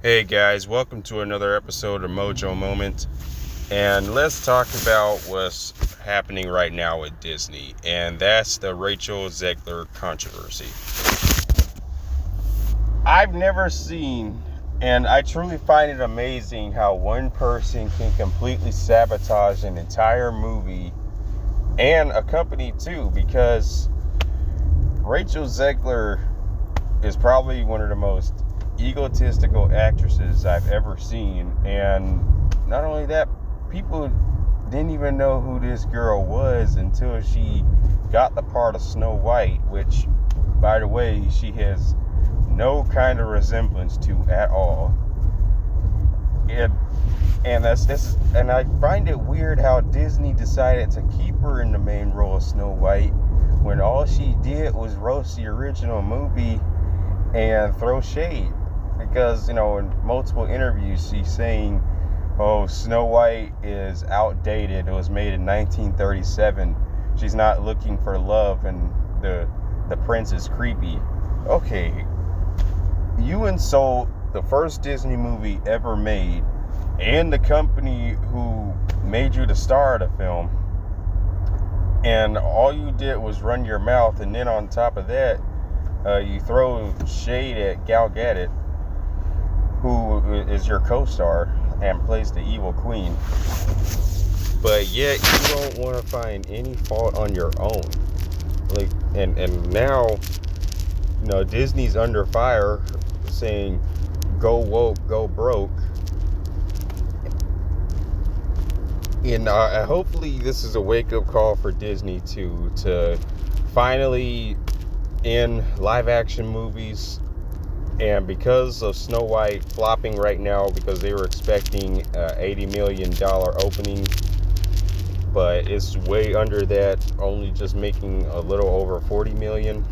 Hey guys, welcome to another episode of Mojo Moment. And let's talk about what's happening right now with Disney. And that's the Rachel Zegler controversy. I've never seen, and I truly find it amazing how one person can completely sabotage an entire movie and a company too, because Rachel Zegler is probably one of the most egotistical actresses I've ever seen. And not only that, people didn't even know who this girl was until she got the part of Snow White, which, by the way, she has no kind of resemblance to at all. And I find it weird how Disney decided to keep her in the main role of Snow White when all she did was roast the original movie and throw shade. Because, in multiple interviews, she's saying, oh, Snow White is outdated. It was made in 1937. She's not looking for love, and the prince is creepy. Okay, you insult the first Disney movie ever made and the company who made you the star of the film, and all you did was run your mouth, and then on top of that, you throw shade at Gal Gadot, who is your co-star and plays the evil queen, but yet you don't want to find any fault on your own. And now, Disney's under fire, saying go woke, go broke. And hopefully this is a wake-up call for Disney to finally end live action movies. And because of Snow White flopping right now, because they were expecting $80 million opening, but it's way under that, only just making a little over $40 million.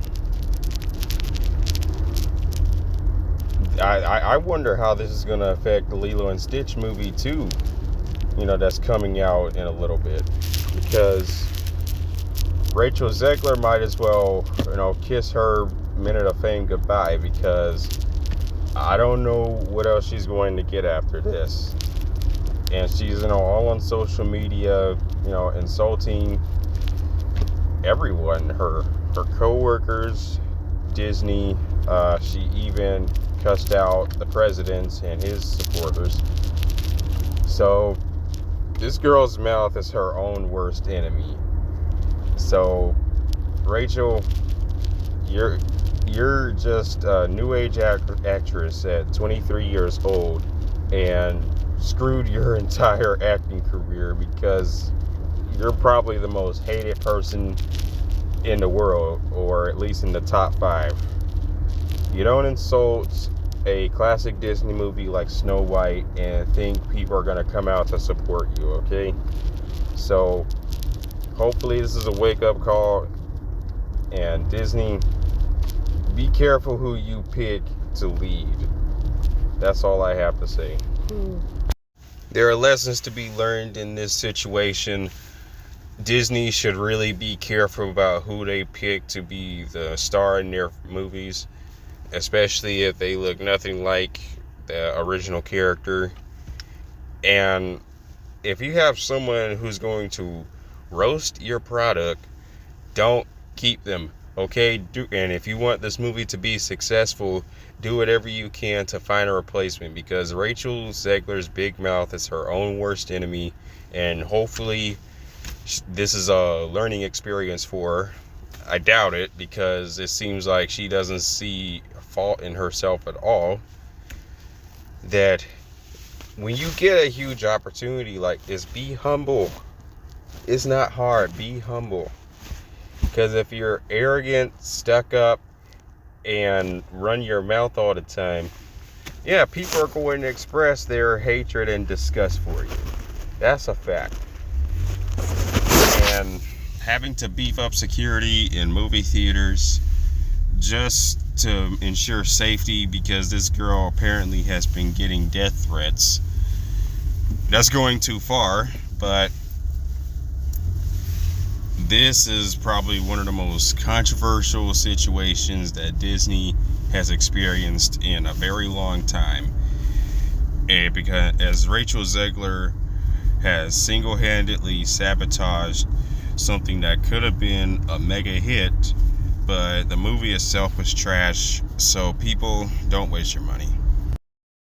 I wonder how this is going to affect the Lilo and Stitch movie too, that's coming out in a little bit. Because Rachel Zegler might as well, kiss her minute of fame goodbye, because I don't know what else she's going to get after this. And she's, all on social media, insulting everyone, her co-workers, Disney. She even cussed out the president and his supporters. So this girl's mouth is her own worst enemy. So Rachel, you're just a new age actress at 23 years old, and screwed your entire acting career, because you're probably the most hated person in the world, or at least in the top 5. You don't insult a classic Disney movie like Snow White and think people are going to come out to support you, okay? So hopefully this is a wake-up call, and Disney, be careful who you pick to lead. That's all I have to say. There are lessons to be learned in this situation. Disney should really be careful about who they pick to be the star in their movies, especially if they look nothing like the original character. And if you have someone who's going to roast your product, don't keep them. Okay, and if you want this movie to be successful, do whatever you can to find a replacement, because Rachel Zegler's big mouth is her own worst enemy, and hopefully this is a learning experience for her. I doubt it, because it seems like she doesn't see fault in herself at all. That when you get a huge opportunity like this, be humble. It's not hard. Be humble. Because if you're arrogant, stuck up, and run your mouth all the time, yeah, people are going to express their hatred and disgust for you. That's a fact. And having to beef up security in movie theaters just to ensure safety, because this girl apparently has been getting death threats, that's going too far. But this is probably one of the most controversial situations that Disney has experienced in a very long time. And because as Rachel Zegler has single-handedly sabotaged something that could have been a mega hit, but the movie itself was trash. So people, don't waste your money.